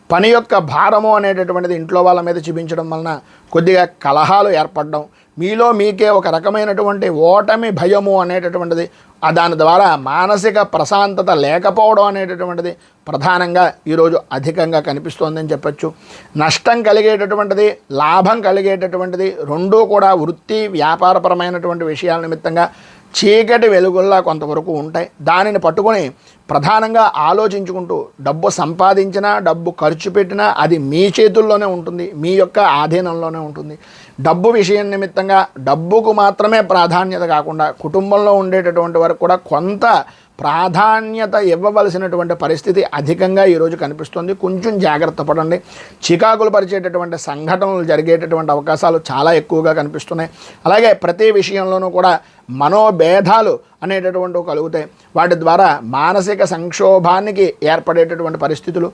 పని యొక్క భారము అనేటటువంటిది ఇంట్లో వాళ్ళ మీద చూపించడం వలన కొద్దిగా కలహాలు ఏర్పడడం, మీలో మీకే ఒక రకమైనటువంటి ఓటమి భయము అనేటటువంటిది దాని ద్వారా మానసిక ప్రశాంతత లేకపోవడం అనేటటువంటిది ప్రధానంగా ఈరోజు అధికంగా కనిపిస్తోందని చెప్పచ్చు. నష్టం కలిగేటటువంటిది లాభం కలిగేటటువంటిది రెండూ కూడా వృత్తి వ్యాపారపరమైనటువంటి విషయాల నిమిత్తంగా చీకటి వెలుగుల్లా కొంతవరకు ఉంటాయి. దానిని పట్టుకొని ప్రధానంగా ఆలోచించుకుంటూ డబ్బు సంపాదించినా డబ్బు ఖర్చు పెట్టినా అది మీ చేతుల్లోనే ఉంటుంది, మీ యొక్క ఆధీనంలోనే ఉంటుంది. డబ్బు విషయం నిమిత్తంగా డబ్బుకు మాత్రమే ప్రాధాన్యత కాకుండా కుటుంబంలో ఉండేటటువంటి వరకు కూడా కొంత ప్రాధాన్యత ఇవ్వవలసినటువంటి పరిస్థితి అధికంగా ఈరోజు కనిపిస్తుంది. కొంచెం జాగ్రత్త పడండి. చికాకులు పరిచేటటువంటి సంఘటనలు జరిగేటటువంటి అవకాశాలు చాలా ఎక్కువగా కనిపిస్తున్నాయి. అలాగే ప్రతి విషయంలోనూ కూడా మనోభేదాలు అనేటటువంటివి కలుగుతాయి. వాటి ద్వారా మానసిక సంక్షోభానికి ఏర్పడేటటువంటి పరిస్థితులు,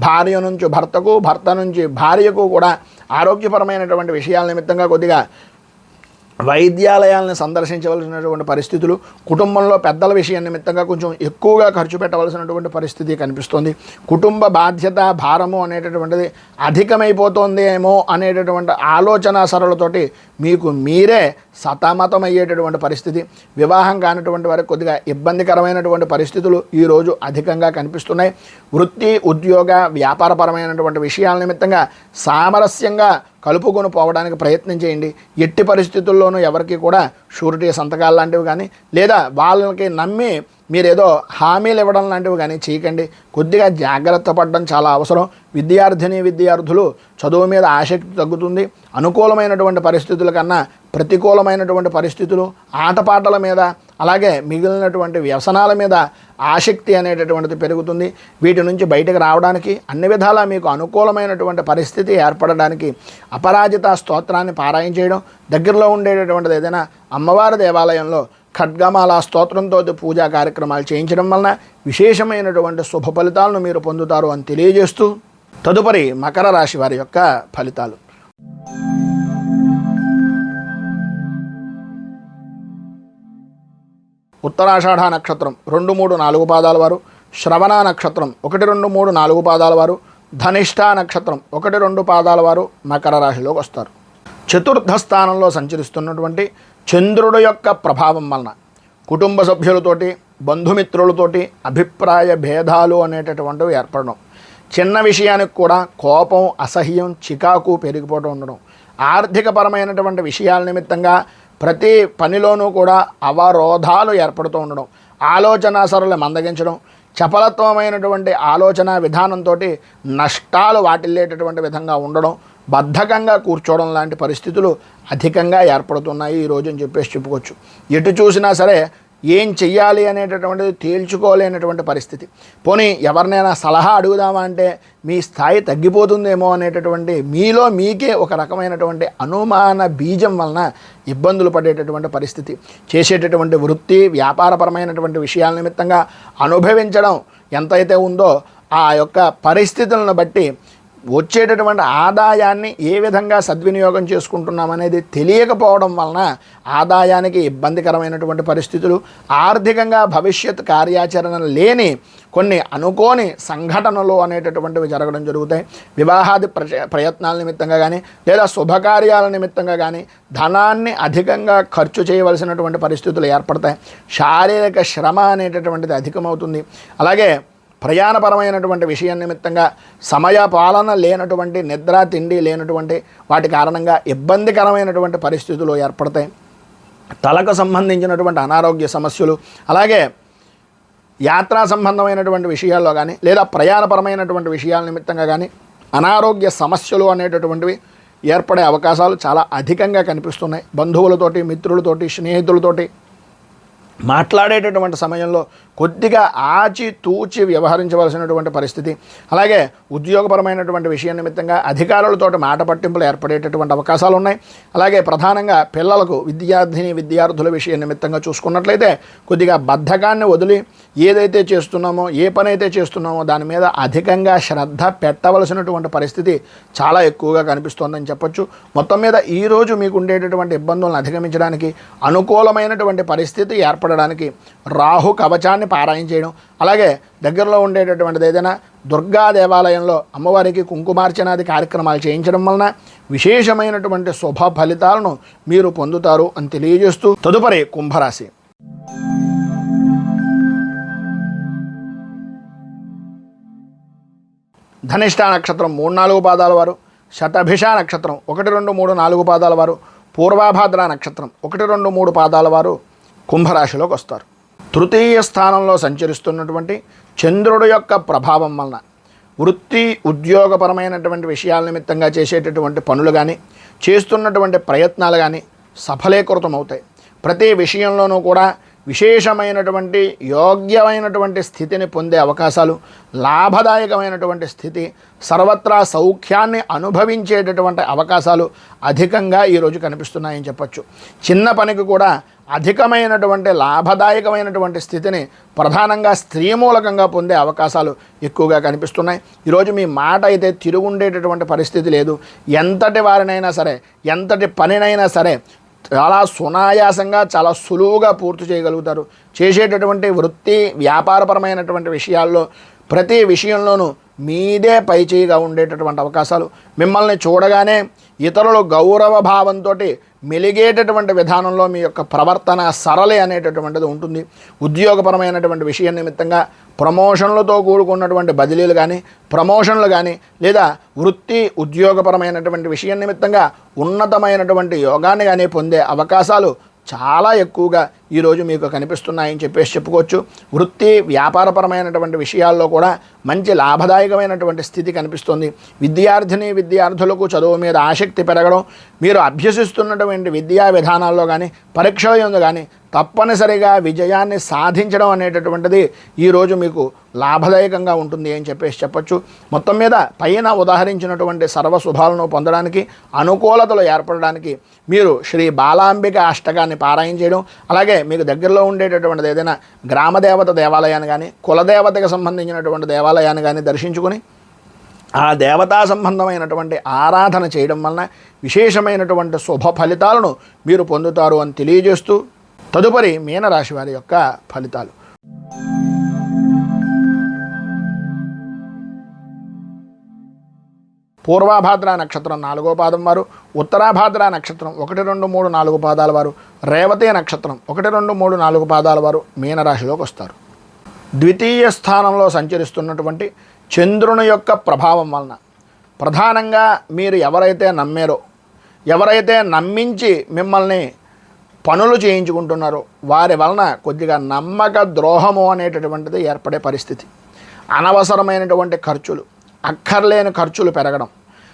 భార్య నుంచి భర్తకు, భర్త నుంచి భార్యకు కూడా ఆరోగ్యపరమైనటువంటి విషయాల నిమిత్తంగా కొద్దిగా వైద్యాలయాలను సందర్శించవలసినటువంటి పరిస్థితులు, కుటుంబంలో పెద్దల విషయం నిమిత్తంగా కొంచెం ఎక్కువగా ఖర్చు పెట్టవలసినటువంటి పరిస్థితి కనిపిస్తుంది. కుటుంబ బాధ్యత భారము అనేటటువంటిది అధికమైపోతుందేమో అనేటటువంటి ఆలోచన సరళతోటి మీకు మీరే సతమతమయ్యేటటువంటి పరిస్థితి. వివాహం కానటువంటి వారికి కొద్దిగా ఇబ్బందికరమైనటువంటి పరిస్థితులు ఈరోజు అధికంగా కనిపిస్తున్నాయి. వృత్తి, ఉద్యోగ, వ్యాపారపరమైనటువంటి విషయాల నిమిత్తంగా సామరస్యంగా కలుపుకొని పోవడానికి ప్రయత్నం చేయండి. ఎట్టి పరిస్థితుల్లోనూ ఎవరికి కూడా షూరిటీ సంతకాలు లాంటివి కానీ లేదా వాళ్ళకి నమ్మి మీరేదో హామీలు ఇవ్వడం లాంటివి కానీ చేయకండి. కొద్దిగా జాగ్రత్త పడడం చాలా అవసరం. విద్యార్థులు చదువు మీద ఆసక్తి తగ్గుతుంది. అనుకూలమైనటువంటి పరిస్థితుల కన్నా ప్రతికూలమైనటువంటి పరిస్థితులు, ఆటపాటల మీద అలాగే మిగిలినటువంటి వ్యసనాల మీద ఆసక్తి అనేటటువంటిది పెరుగుతుంది. వీటి నుంచి బయటకు రావడానికి అన్ని విధాలా మీకు అనుకూలమైనటువంటి పరిస్థితి ఏర్పడడానికి అపరాజిత స్తోత్రాన్ని పారాయణ చేయడం, దగ్గరలో ఉండేటటువంటిది ఏదైనా అమ్మవారి దేవాలయంలో ఖడ్గమాల స్తోత్రంతో పూజా కార్యక్రమాలు చేయించడం వలన విశేషమైనటువంటి శుభ ఫలితాలను మీరు పొందుతారు అని తెలియజేస్తూ తదుపరి మకర రాశి వారి యొక్క ఫలితాలు. ఉత్తరాషాఢ నక్షత్రం 2, 3, 4 పాదాల వారు, శ్రవణ నక్షత్రం 1, 2, 3, 4 పాదాల వారు, ధనిష్ఠ నక్షత్రం 1, 2 పాదాల వారు మకర రాశిలోకి వస్తారు. చతుర్థ స్థానంలో సంచరిస్తున్నటువంటి చంద్రుడు యొక్క ప్రభావం వలన కుటుంబ సభ్యులతోటి, బంధుమిత్రులతోటి అభిప్రాయ భేదాలు అనేటటువంటివి ఏర్పడడం, చిన్న విషయానికి కూడా కోపం, అసహ్యం, చికాకు పెరిగిపోతూ ఉండడం, ఆర్థికపరమైనటువంటి విషయాల నిమిత్తంగా ప్రతి పనిలోనూ కూడా అవరోధాలు ఏర్పడుతూ ఉండడం, ఆలోచన సరళి మందగించడం, చపలత్వమైనటువంటి ఆలోచన విధానంతో నష్టాలు వాటిల్లేటటువంటి విధంగా ఉండడం, బద్ధకంగా కూర్చోవడం లాంటి పరిస్థితులు అధికంగా ఏర్పడుతున్నాయి ఈరోజు అని చెప్పుకోవచ్చు. ఎటు చూసినా సరే ఏం చెయ్యాలి అనేటటువంటిది తేల్చుకోలేనటువంటి పరిస్థితి. పోనీ ఎవరినైనా సలహా అడుగుదామా అంటే మీ స్థాయి తగ్గిపోతుందేమో అనేటటువంటి మీలో మీకే ఒక రకమైనటువంటి అనుమాన బీజం వలన ఇబ్బందులు పడేటటువంటి పరిస్థితి. చేసేటటువంటి వృత్తి, వ్యాపారపరమైనటువంటి విషయాల నిమిత్తంగా అనుభవించడం ఎంతైతే ఉందో ఆ యొక్క పరిస్థితులను బట్టి వచ్చేటటువంటి ఆదాయాన్ని ఏ విధంగా సద్వినియోగం చేసుకుంటున్నామనేది తెలియకపోవడం వలన ఆదాయానికి ఇబ్బందికరమైనటువంటి పరిస్థితులు, ఆర్థికంగా భవిష్యత్ కార్యాచరణ లేని కొన్ని అనుకోని సంఘటనలు అనేటటువంటివి జరగడం జరుగుతాయి. వివాహాది ప్రయత్నాల నిమిత్తంగా కానీ లేదా శుభకార్యాల నిమిత్తంగా కానీ ధనాన్ని అధికంగా ఖర్చు చేయవలసినటువంటి పరిస్థితులు ఏర్పడతాయి. శారీరక శ్రమ అనేటటువంటిది అధికమవుతుంది. అలాగే ప్రయాణపరమైనటువంటి విషయం నిమిత్తంగా సమయ పాలన లేనటువంటి, నిద్ర తిండి లేనటువంటి వాటి కారణంగా ఇబ్బందికరమైనటువంటి పరిస్థితులు ఏర్పడతాయి. తలకు సంబంధించినటువంటి అనారోగ్య సమస్యలు, అలాగే యాత్రా సంబంధమైనటువంటి విషయాల్లో కానీ లేదా ప్రయాణపరమైనటువంటి విషయాల నిమిత్తంగా కానీ అనారోగ్య సమస్యలు అనేటటువంటివి ఏర్పడే అవకాశాలు చాలా అధికంగా కనిపిస్తున్నాయి. బంధువులతోటి, మిత్రులతోటి, స్నేహితులతోటి మాట్లాడేటటువంటి సమయంలో కొద్దిగా ఆచితూచి వ్యవహరించవలసినటువంటి పరిస్థితి. అలాగే ఉద్యోగపరమైనటువంటి విషయం నిమిత్తంగా అధికారులతోటి మాట పట్టింపులు ఏర్పడేటటువంటి అవకాశాలు ఉన్నాయి. అలాగే ప్రధానంగా పిల్లలకు, విద్యార్థుల విషయం నిమిత్తంగా చూసుకున్నట్లయితే కొద్దిగా బద్ధకాన్ని వదిలి ఏదైతే చేస్తున్నామో, ఏ పని అయితే చేస్తున్నామో దాని మీద అధికంగా శ్రద్ధ పెట్టవలసినటువంటి పరిస్థితి చాలా ఎక్కువగా కనిపిస్తోందని చెప్పొచ్చు. మొత్తం మీద ఈరోజు మీకు ఉండేటటువంటి ఇబ్బందులను అధిగమించడానికి, అనుకూలమైనటువంటి పరిస్థితి ఏర్పడడానికి రాహు కవచాన్ని పారాయణ చేయడం, అలాగే దగ్గరలో ఉండేటటువంటిది ఏదైనా దుర్గా దేవాలయంలో అమ్మవారికి కుంకుమార్చనాది కార్యక్రమాలు చేయించడం వలన విశేషమైనటువంటి శుభ ఫలితాలను మీరు పొందుతారు అని తెలియజేస్తూ తదుపరి కుంభరాశి. ధనిష్ఠ నక్షత్రం 3, 4 పాదాల వారు, శతభిష నక్షత్రం 1, 2, 3, 4 పాదాల వారు, పూర్వభాద్ర నక్షత్రం 1, 2, 3 పాదాల వారు కుంభరాశిలోకి వస్తారు. తృతీయ స్థానంలో సంచరిస్తున్నటువంటి చంద్రుడు యొక్క ప్రభావం వలన వృత్తి, ఉద్యోగపరమైనటువంటి విషయాల నిమిత్తంగా చేసేటటువంటి పనులు కానీ, చేస్తున్నటువంటి ప్రయత్నాలు కానీ సఫలీకృతం అవుతాయి. ప్రతి విషయంలోనూ కూడా విశేషమైనటువంటి యోగ్యమైనటువంటి స్థితిని పొందే అవకాశాలు, లాభదాయకమైనటువంటి స్థితి, సర్వత్రా సౌఖ్యాన్ని అనుభవించేటటువంటి అవకాశాలు అధికంగా ఈరోజు కనిపిస్తున్నాయని చెప్పచ్చు. చిన్న పనికి కూడా అధికమైనటువంటి లాభదాయకమైనటువంటి స్థితిని ప్రధానంగా స్త్రీ మూలకంగా పొందే అవకాశాలు ఎక్కువగా కనిపిస్తున్నాయి. ఈరోజు మీ మాట అయితే తిరుగుండేటటువంటి పరిస్థితి లేదు. ఎంతటి వారినైనా సరే, ఎంతటి పనినైనా సరే చాలా సునాయాసంగా, చాలా సులువుగా పూర్తి చేయగలుగుతారు. చేసేటటువంటి వృత్తి వ్యాపారపరమైనటువంటి విషయాల్లో ప్రతి విషయంలోనూ మీదే పైచేయిగా ఉండేటటువంటి అవకాశాలు, మిమ్మల్ని చూడగానే ఇతరులు గౌరవ భావంతో మెలిగేటటువంటి విధానంలో మీ యొక్క ప్రవర్తన సరళి అనేటటువంటిది ఉంటుంది. ఉద్యోగపరమైనటువంటి విషయం నిమిత్తంగా ప్రమోషన్లతో కూడుకున్నటువంటి బదిలీలు కానీ, ప్రమోషన్లు కానీ, లేదా వృత్తి ఉద్యోగపరమైనటువంటి విషయం నిమిత్తంగా ఉన్నతమైనటువంటి యోగాన్ని కానీ పొందే అవకాశాలు చాలా ఎక్కువగా ఈరోజు మీకు కనిపిస్తున్నాయని చెప్పుకోవచ్చు. వృత్తి వ్యాపారపరమైనటువంటి విషయాల్లో కూడా మంచి లాభదాయకమైనటువంటి స్థితి కనిపిస్తుంది. విద్యార్థులకు చదువు మీద ఆసక్తి పెరగడం, మీరు అభ్యసిస్తున్నటువంటి విద్యా విధానాల్లో కానీ, పరీక్షల యందు కానీ తప్పనిసరిగా విజయాన్ని సాధించడం అనేటటువంటిది ఈరోజు మీకు లాభదాయకంగా ఉంటుంది అని చెప్పచ్చు. మొత్తం మీద పైన ఉదాహరించినటువంటి సర్వశుభాలను పొందడానికి, అనుకూలతలు ఏర్పడడానికి మీరు శ్రీ బాలాంబిక అష్టకాన్ని పారాయణ చేయడం, అలాగే మీకు దగ్గరలో ఉండేటటువంటిది ఏదైనా గ్రామదేవత దేవాలయాన్ని కానీ, కులదేవతకు సంబంధించినటువంటి దేవాలయాన్ని కానీ దర్శించుకొని ఆ దేవతా సంబంధమైనటువంటి ఆరాధన చేయడం వలన విశేషమైనటువంటి శుభ ఫలితాలను మీరు పొందుతారు అని తెలియజేస్తూ, తదుపరి మీనరాశి వారి యొక్క ఫలితాలు. పూర్వాభాద్ర నక్షత్రం 4వ పాదం వారు, ఉత్తరాభాద్ర నక్షత్రం 1, 2, 3, 4 పాదాల వారు, రేవతి నక్షత్రం 1, 2, 3, 4 పాదాల వారు మీనరాశిలోకి వస్తారు. ద్వితీయ స్థానంలో సంచరిస్తున్నటువంటి చంద్రుని యొక్క ప్రభావం వలన ప్రధానంగా మీరు ఎవరైతే నమ్మారో, ఎవరైతే నమ్మించి మిమ్మల్ని పనులు చేయించుకుంటున్నారో వారి వలన కొద్దిగా నమ్మక ద్రోహము అనేటటువంటిది ఏర్పడే పరిస్థితి. అనవసరమైనటువంటి ఖర్చులు, అక్కర్లేని ఖర్చులు పెరగడం,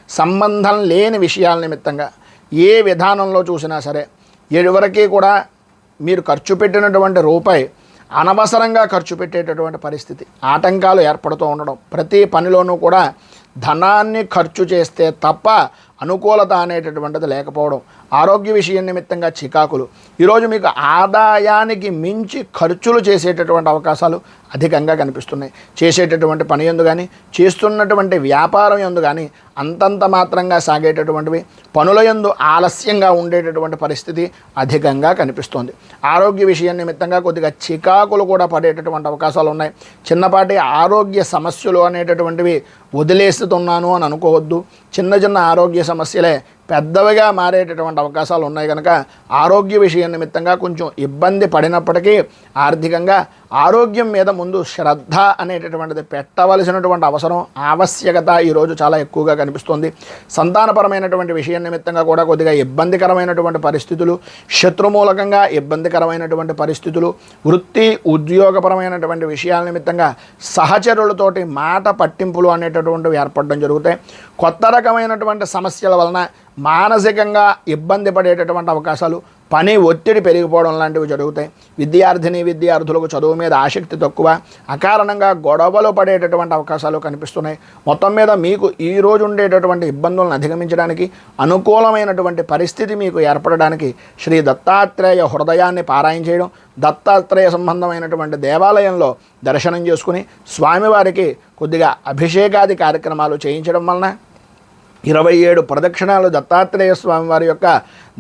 సంబంధం లేని విషయాల నిమిత్తంగా ఏ విధానంలో చూసినా సరే ఎవరికి కూడా మీరు ఖర్చు పెట్టినటువంటి రూపాయి అనవసరంగా ఖర్చు పెట్టేటటువంటి పరిస్థితి, ఆటంకాలు ఏర్పడుతూ ఉండడం, ప్రతి పనిలోనూ కూడా ధనాన్ని ఖర్చు చేస్తే తప్ప అనుకూలత అనేటటువంటిది లేకపోవడం, ఆరోగ్య విషయం నిమిత్తంగా చికాకులు, ఈరోజు మీకు ఆదాయానికి మించి ఖర్చులు చేసేటటువంటి అవకాశాలు అధికంగా కనిపిస్తున్నాయి. చేసేటటువంటి పని యందు కానీ, చేస్తున్నటువంటి వ్యాపారం యందు కానీ అంతంత మాత్రంగా సాగేటటువంటివి, పనుల యందు ఆలస్యంగా ఉండేటటువంటి పరిస్థితి అధికంగా కనిపిస్తోంది. ఆరోగ్య విషయం నిమిత్తంగా కొద్దిగా చికాకులు కూడా పడేటటువంటి అవకాశాలు ఉన్నాయి. చిన్నపాటి ఆరోగ్య సమస్యలు అనేటటువంటివి వదిలేస్తున్నాను అని అనుకోవద్దు. చిన్న చిన్న ఆరోగ్య సమస్యలే పెద్దవిగా మారేటటువంటి అవకాశాలు ఉన్నాయి కనుక ఆరోగ్య విషయం నిమిత్తంగా కొంచెం ఇబ్బంది పడినప్పటికీ ఆర్థికంగా ఆరోగ్యం మీద ముందు శ్రద్ధ అనేటటువంటిది పెట్టవలసినటువంటి అవసరం, ఆవశ్యకత ఈరోజు చాలా ఎక్కువగా కనిపిస్తుంది. సంతానపరమైనటువంటి విషయం నిమిత్తంగా కూడా కొద్దిగా ఇబ్బందికరమైనటువంటి పరిస్థితులు, శత్రుమూలకంగా ఇబ్బందికరమైనటువంటి పరిస్థితులు, వృత్తి ఉద్యోగపరమైనటువంటి విషయాల నిమిత్తంగా సహచరులతోటి మాట పట్టింపులు అనేటటువంటివి ఏర్పడడం జరుగుతాయి. కొత్త రకమైనటువంటి సమస్యల వలన మానసికంగా ఇబ్బంది పడేటటువంటి అవకాశాలు, పని ఒత్తిడి పెరిగిపోవడం లాంటివి జరుగుతాయి. విద్యార్థులకు చదువు మీద ఆసక్తి తక్కువ, అకారణంగా గొడవలు పడేటటువంటి అవకాశాలు కనిపిస్తున్నాయి. మొత్తం మీద మీకు ఈరోజు ఉండేటటువంటి ఇబ్బందులను అధిగమించడానికి, అనుకూలమైనటువంటి పరిస్థితి మీకు ఏర్పడడానికి శ్రీ దత్తాత్రేయ హృదయాన్ని పారాయణ చేయడం, దత్తాత్రేయ సంబంధమైనటువంటి దేవాలయంలో దర్శనం చేసుకుని స్వామివారికి కొద్దిగా అభిషేకాది కార్యక్రమాలు చేయించడం వలన 27 ప్రదక్షిణాలు దత్తాత్రేయ స్వామి వారి యొక్క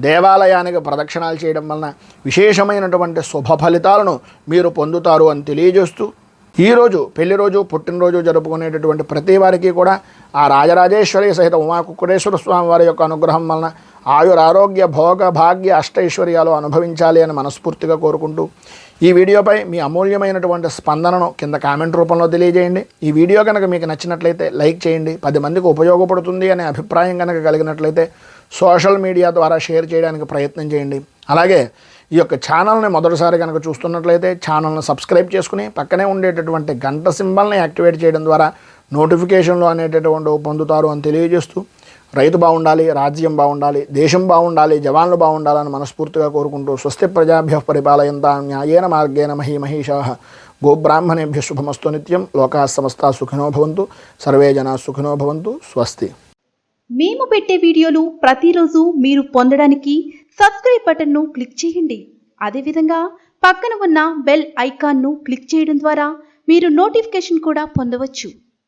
దేవాలయానికి ప్రదక్షిణాలు చేయడం వలన విశేషమైనటువంటి శుభ ఫలితాలను మీరు పొందుతారు అని తెలియజేస్తూ, ఈరోజు పెళ్లి రోజు, పుట్టినరోజు జరుపుకునేటటువంటి ప్రతి వారికి కూడా ఆ రాజరాజేశ్వరి సహిత ఉమాకుక్కుటేశ్వర స్వామి వారి యొక్క అనుగ్రహం వలన ఆయురారోగ్య భోగ భాగ్య అష్టైశ్వర్యాలు అనుభవించాలి అని మనస్ఫూర్తిగా కోరుకుంటూ, ఈ వీడియోపై మీ అమూల్యమైనటువంటి స్పందనను కింద కామెంట్ రూపంలో తెలియజేయండి. ఈ వీడియో కనుక మీకు నచ్చినట్లయితే లైక్ చేయండి. 10 మందికి ఉపయోగపడుతుంది అనే అభిప్రాయం కనుక కలిగినట్లయితే సోషల్ మీడియా ద్వారా షేర్ చేయడానికి ప్రయత్నం చేయండి. అలాగే ఈ యొక్క ఛానల్ని మొదటిసారి కనుక చూస్తున్నట్లయితే ఛానల్ని సబ్స్క్రైబ్ చేసుకుని పక్కనే ఉండేటటువంటి గంట సింబల్ని యాక్టివేట్ చేయడం ద్వారా నోటిఫికేషన్లు అనేటటువంటి పొందుతారు అని తెలియజేస్తూ, రైతు బాగుండాలి, రాజ్యం బాగుండాలి, దేశం బాగుండాలి, జవాన్లు బాగుండాలని మనస్ఫూర్తిగా కోరుకుంటూ స్వస్తి ప్రజాభ్యః పరిపాలయంతాం న్యాయేన మార్గేణ మహీమహీషాః గోబ్రాహ్మణేభ్యः శుభమస్తు నిత్యం. లోకాः సమస్తాः సుఖినో భవంతు, సర్వే జనాః సుఖినో భవంతు. స్వస్తి. మేము పెట్టే వీడియోలు ప్రతిరోజు మీరు పొందడానికి సబ్స్క్రైబ్ బటన్ను క్లిక్ చేయండి. అదేవిధంగా పక్కన ఉన్న బెల్ ఐకాన్ను క్లిక్ చేయడం ద్వారా మీరు నోటిఫికేషన్ కూడా పొందవచ్చు.